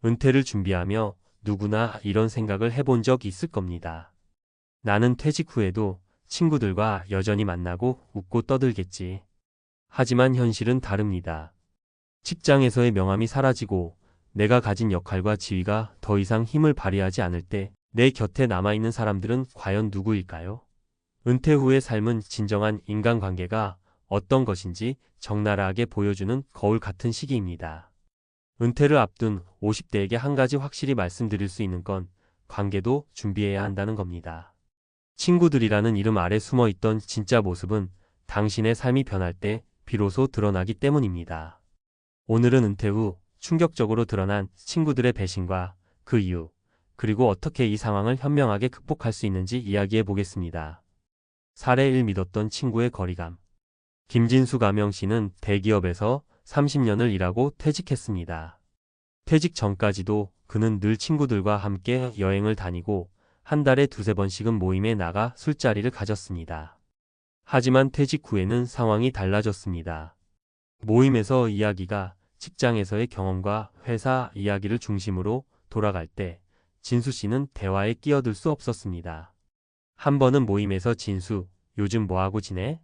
은퇴를 준비하며 누구나 이런 생각을 해본 적 있을 겁니다. 나는 퇴직 후에도 친구들과 여전히 만나고 웃고 떠들겠지. 하지만 현실은 다릅니다. 직장에서의 명함이 사라지고 내가 가진 역할과 지위가 더 이상 힘을 발휘하지 않을 때 내 곁에 남아있는 사람들은 과연 누구일까요? 은퇴 후의 삶은 진정한 인간관계가 어떤 것인지 적나라하게 보여주는 거울 같은 시기입니다. 은퇴를 앞둔 50대에게 한 가지 확실히 말씀드릴 수 있는 건 관계도 준비해야 한다는 겁니다. 친구들이라는 이름 아래 숨어있던 진짜 모습은 당신의 삶이 변할 때 비로소 드러나기 때문입니다. 오늘은 은퇴 후 충격적으로 드러난 친구들의 배신과 그 이유, 그리고 어떻게 이 상황을 현명하게 극복할 수 있는지 이야기해 보겠습니다. 사례 1. 믿었던 친구의 거리감. 김진수 가명 씨는 대기업에서 30년을 일하고 퇴직했습니다. 퇴직 전까지도 그는 늘 친구들과 함께 여행을 다니고 한 달에 두세 번씩은 모임에 나가 술자리를 가졌습니다. 하지만 퇴직 후에는 상황이 달라졌습니다. 모임에서 이야기가 직장에서의 경험과 회사 이야기를 중심으로 돌아갈 때 진수 씨는 대화에 끼어들 수 없었습니다. 한 번은 모임에서 진수, 요즘 뭐하고 지내?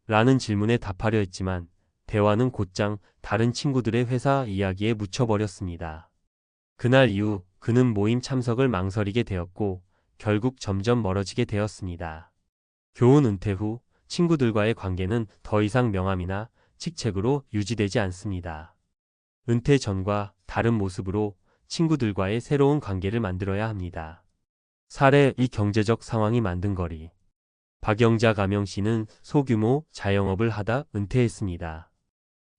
라는 질문에 답하려 했지만 대화는 곧장 다른 친구들의 회사 이야기에 묻혀버렸습니다. 그날 이후 그는 모임 참석을 망설이게 되었고 결국 점점 멀어지게 되었습니다. 교훈. 은퇴 후 친구들과의 관계는 더 이상 명함이나 직책으로 유지되지 않습니다. 은퇴 전과 다른 모습으로 친구들과의 새로운 관계를 만들어야 합니다. 사례 2. 경제적 상황이 만든 거리. 박영자 가명 씨는 소규모 자영업을 하다 은퇴했습니다.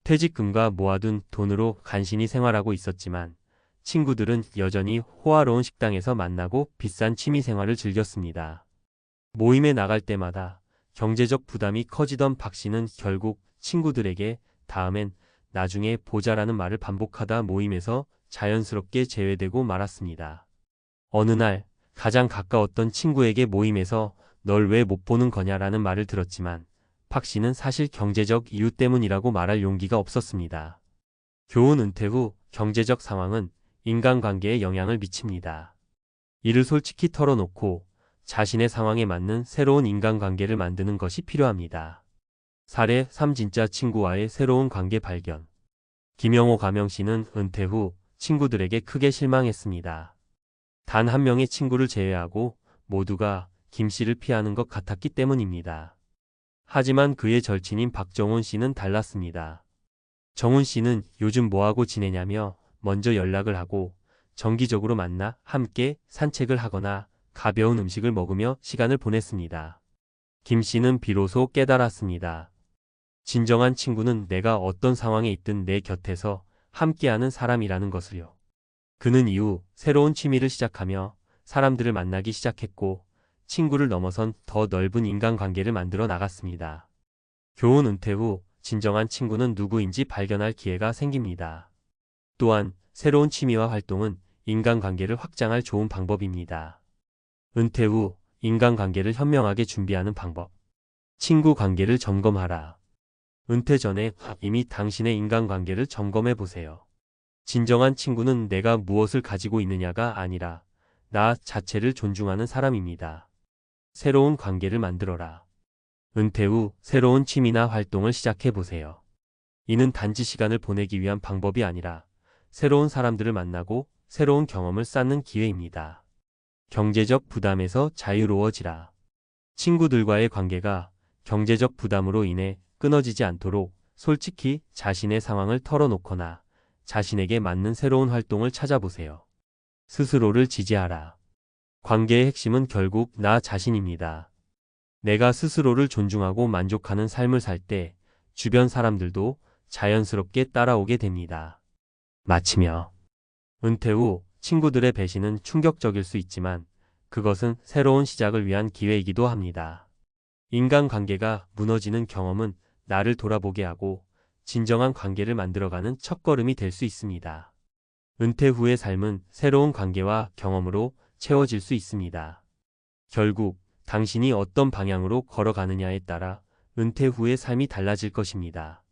퇴직금과 모아둔 돈으로 간신히 생활하고 있었지만 친구들은 여전히 호화로운 식당에서 만나고 비싼 취미 생활을 즐겼습니다. 모임에 나갈 때마다 경제적 부담이 커지던 박 씨는 결국 친구들에게 다음엔 나중에 보자라는 말을 반복하다 모임에서 자연스럽게 제외되고 말았습니다. 어느 날 가장 가까웠던 친구에게 모임에서 널 왜 못 보는 거냐라는 말을 들었지만 박 씨는 사실 경제적 이유 때문이라고 말할 용기가 없었습니다. 교훈. 은퇴 후 경제적 상황은 인간관계에 영향을 미칩니다. 이를 솔직히 털어놓고 자신의 상황에 맞는 새로운 인간관계를 만드는 것이 필요합니다. 사례 3. 진짜 친구와의 새로운 관계 발견. 김영호 가명 씨는 은퇴 후 친구들에게 크게 실망했습니다. 단 한 명의 친구를 제외하고 모두가 김 씨를 피하는 것 같았기 때문입니다. 하지만 그의 절친인 박정훈 씨는 달랐습니다. 정훈 씨는 요즘 뭐하고 지내냐며 먼저 연락을 하고 정기적으로 만나 함께 산책을 하거나 가벼운 음식을 먹으며 시간을 보냈습니다. 김 씨는 비로소 깨달았습니다. 진정한 친구는 내가 어떤 상황에 있든 내 곁에서 함께하는 사람이라는 것을요. 그는 이후 새로운 취미를 시작하며 사람들을 만나기 시작했고 친구를 넘어선 더 넓은 인간관계를 만들어 나갔습니다. 교훈. 은퇴 후 진정한 친구는 누구인지 발견할 기회가 생깁니다. 또한 새로운 취미와 활동은 인간관계를 확장할 좋은 방법입니다. 은퇴 후 인간관계를 현명하게 준비하는 방법. 친구 관계를 점검하라. 은퇴 전에 이미 당신의 인간관계를 점검해 보세요. 진정한 친구는 내가 무엇을 가지고 있느냐가 아니라 나 자체를 존중하는 사람입니다. 새로운 관계를 만들어라. 은퇴 후 새로운 취미나 활동을 시작해 보세요. 이는 단지 시간을 보내기 위한 방법이 아니라 새로운 사람들을 만나고 새로운 경험을 쌓는 기회입니다. 경제적 부담에서 자유로워지라. 친구들과의 관계가 경제적 부담으로 인해 끊어지지 않도록 솔직히 자신의 상황을 털어놓거나 자신에게 맞는 새로운 활동을 찾아보세요. 스스로를 지지하라. 관계의 핵심은 결국 나 자신입니다. 내가 스스로를 존중하고 만족하는 삶을 살 때 주변 사람들도 자연스럽게 따라오게 됩니다. 마치며 은퇴 후 친구들의 배신은 충격적일 수 있지만 그것은 새로운 시작을 위한 기회이기도 합니다. 인간관계가 무너지는 경험은 나를 돌아보게 하고 진정한 관계를 만들어가는 첫걸음이 될 수 있습니다. 은퇴 후의 삶은 새로운 관계와 경험으로 채워질 수 있습니다. 결국 당신이 어떤 방향으로 걸어가느냐에 따라 은퇴 후의 삶이 달라질 것입니다.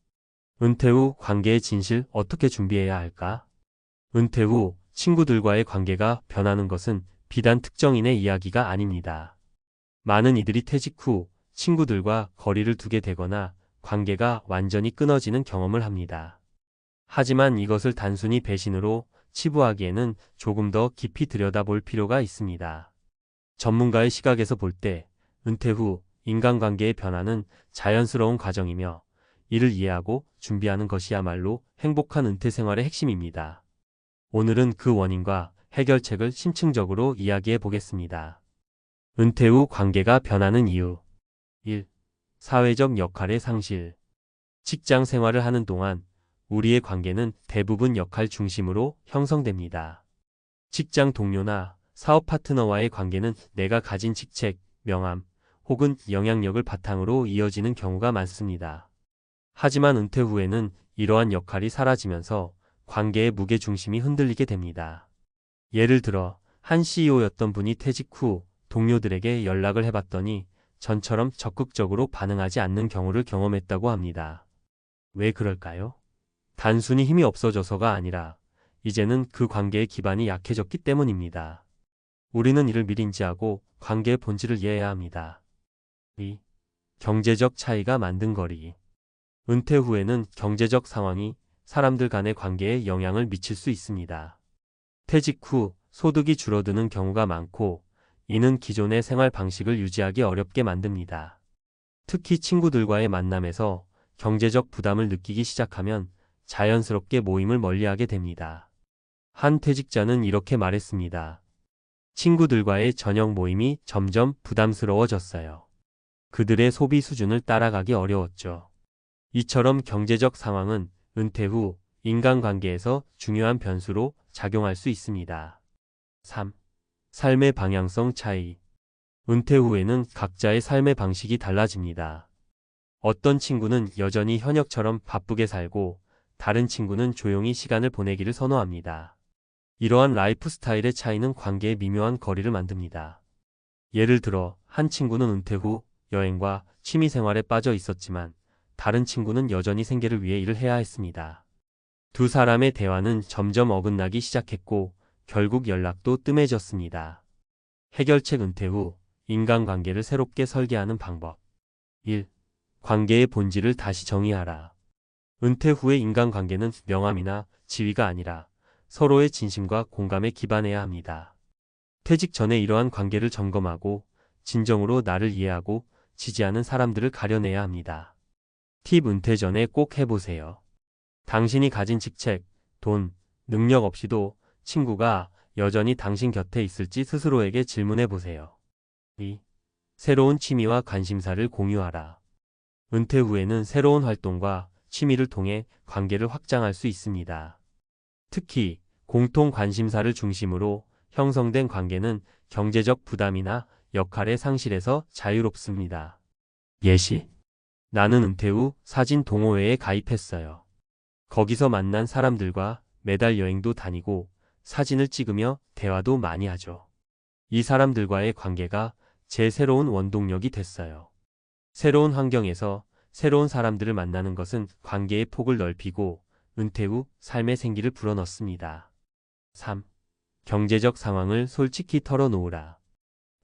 은퇴 후 관계의 진실 어떻게 준비해야 할까? 은퇴 후 친구들과의 관계가 변하는 것은 비단 특정인의 이야기가 아닙니다. 많은 이들이 퇴직 후 친구들과 거리를 두게 되거나 관계가 완전히 끊어지는 경험을 합니다. 하지만 이것을 단순히 배신으로 치부하기에는 조금 더 깊이 들여다볼 필요가 있습니다. 전문가의 시각에서 볼 때 은퇴 후 인간관계의 변화는 자연스러운 과정이며 이를 이해하고 준비하는 것이야말로 행복한 은퇴 생활의 핵심입니다. 오늘은 그 원인과 해결책을 심층적으로 이야기해 보겠습니다. 은퇴 후 관계가 변하는 이유. 1. 사회적 역할의 상실. 직장 생활을 하는 동안 우리의 관계는 대부분 역할 중심으로 형성됩니다. 직장 동료나 사업 파트너와의 관계는 내가 가진 직책, 명함, 혹은 영향력을 바탕으로 이어지는 경우가 많습니다. 하지만 은퇴 후에는 이러한 역할이 사라지면서 관계의 무게중심이 흔들리게 됩니다. 예를 들어 한 CEO였던 분이 퇴직 후 동료들에게 연락을 해봤더니 전처럼 적극적으로 반응하지 않는 경우를 경험했다고 합니다. 왜 그럴까요? 단순히 힘이 없어져서가 아니라 이제는 그 관계의 기반이 약해졌기 때문입니다. 우리는 이를 미리 인지하고 관계의 본질을 이해해야 합니다. 2. 경제적 차이가 만든 거리. 은퇴 후에는 경제적 상황이 사람들 간의 관계에 영향을 미칠 수 있습니다. 퇴직 후 소득이 줄어드는 경우가 많고 이는 기존의 생활 방식을 유지하기 어렵게 만듭니다. 특히 친구들과의 만남에서 경제적 부담을 느끼기 시작하면 자연스럽게 모임을 멀리하게 됩니다. 한 퇴직자는 이렇게 말했습니다. 친구들과의 저녁 모임이 점점 부담스러워졌어요. 그들의 소비 수준을 따라가기 어려웠죠. 이처럼 경제적 상황은 은퇴 후 인간관계에서 중요한 변수로 작용할 수 있습니다. 3. 삶의 방향성 차이. 은퇴 후에는 각자의 삶의 방식이 달라집니다. 어떤 친구는 여전히 현역처럼 바쁘게 살고 다른 친구는 조용히 시간을 보내기를 선호합니다. 이러한 라이프 스타일의 차이는 관계의 미묘한 거리를 만듭니다. 예를 들어 한 친구는 은퇴 후 여행과 취미 생활에 빠져 있었지만 다른 친구는 여전히 생계를 위해 일을 해야 했습니다. 두 사람의 대화는 점점 어긋나기 시작했고 결국 연락도 뜸해졌습니다. 해결책. 은퇴 후 인간관계를 새롭게 설계하는 방법. 1. 관계의 본질을 다시 정의하라. 은퇴 후의 인간관계는 명함이나 지위가 아니라 서로의 진심과 공감에 기반해야 합니다. 퇴직 전에 이러한 관계를 점검하고 진정으로 나를 이해하고 지지하는 사람들을 가려내야 합니다. 팁. 은퇴 전에 꼭 해보세요. 당신이 가진 직책, 돈, 능력 없이도 친구가 여전히 당신 곁에 있을지 스스로에게 질문해 보세요. 2. 새로운 취미와 관심사를 공유하라. 은퇴 후에는 새로운 활동과 취미를 통해 관계를 확장할 수 있습니다. 특히 공통 관심사를 중심으로 형성된 관계는 경제적 부담이나 역할의 상실에서 자유롭습니다. 예시. 나는 은퇴 후 사진 동호회에 가입했어요. 거기서 만난 사람들과 매달 여행도 다니고 사진을 찍으며 대화도 많이 하죠. 이 사람들과의 관계가 제 새로운 원동력이 됐어요. 새로운 환경에서 새로운 사람들을 만나는 것은 관계의 폭을 넓히고 은퇴 후 삶의 생기를 불어넣습니다. 3. 경제적 상황을 솔직히 털어놓으라.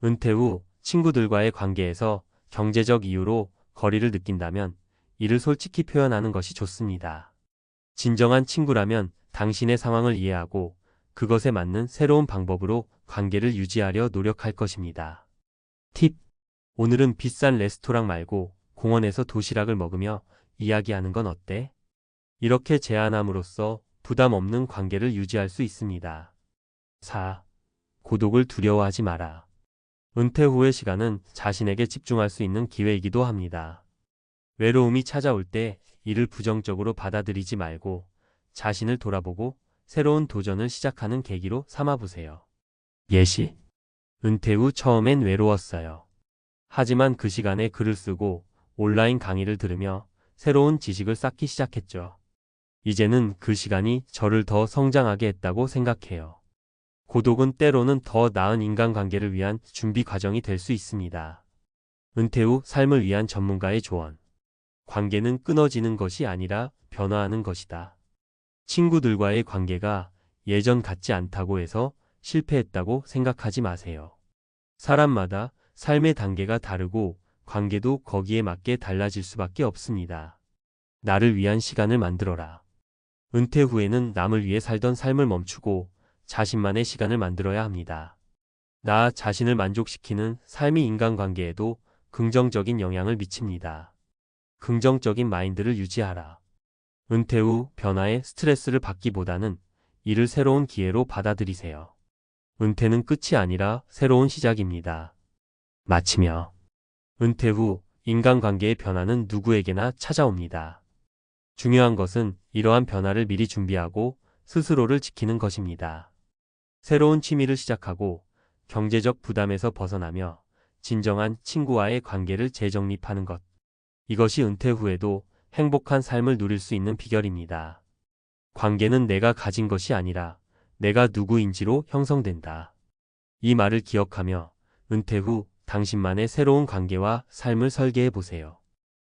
은퇴 후 친구들과의 관계에서 경제적 이유로 거리를 느낀다면 이를 솔직히 표현하는 것이 좋습니다. 진정한 친구라면 당신의 상황을 이해하고 그것에 맞는 새로운 방법으로 관계를 유지하려 노력할 것입니다. 팁. 오늘은 비싼 레스토랑 말고 공원에서 도시락을 먹으며 이야기하는 건 어때? 이렇게 제안함으로써 부담 없는 관계를 유지할 수 있습니다. 4. 고독을 두려워하지 마라. 은퇴 후의 시간은 자신에게 집중할 수 있는 기회이기도 합니다. 외로움이 찾아올 때 이를 부정적으로 받아들이지 말고 자신을 돌아보고 새로운 도전을 시작하는 계기로 삼아보세요. 예시. 은퇴 후 처음엔 외로웠어요. 하지만 그 시간에 글을 쓰고 온라인 강의를 들으며 새로운 지식을 쌓기 시작했죠. 이제는 그 시간이 저를 더 성장하게 했다고 생각해요. 고독은 때로는 더 나은 인간관계를 위한 준비 과정이 될 수 있습니다. 은퇴 후 삶을 위한 전문가의 조언. 관계는 끊어지는 것이 아니라 변화하는 것이다. 친구들과의 관계가 예전 같지 않다고 해서 실패했다고 생각하지 마세요. 사람마다 삶의 단계가 다르고 관계도 거기에 맞게 달라질 수밖에 없습니다. 나를 위한 시간을 만들어라. 은퇴 후에는 남을 위해 살던 삶을 멈추고 자신만의 시간을 만들어야 합니다. 나 자신을 만족시키는 삶이 인간관계에도 긍정적인 영향을 미칩니다. 긍정적인 마인드를 유지하라. 은퇴 후 변화에 스트레스를 받기보다는 이를 새로운 기회로 받아들이세요. 은퇴는 끝이 아니라 새로운 시작입니다. 마치며 은퇴 후 인간관계의 변화는 누구에게나 찾아옵니다. 중요한 것은 이러한 변화를 미리 준비하고 스스로를 지키는 것입니다. 새로운 취미를 시작하고 경제적 부담에서 벗어나며 진정한 친구와의 관계를 재정립하는 것. 이것이 은퇴 후에도 행복한 삶을 누릴 수 있는 비결입니다. 관계는 내가 가진 것이 아니라 내가 누구인지로 형성된다. 이 말을 기억하며 은퇴 후 당신만의 새로운 관계와 삶을 설계해 보세요.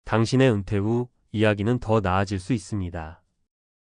당신의 은퇴 후 이야기는 더 나아질 수 있습니다.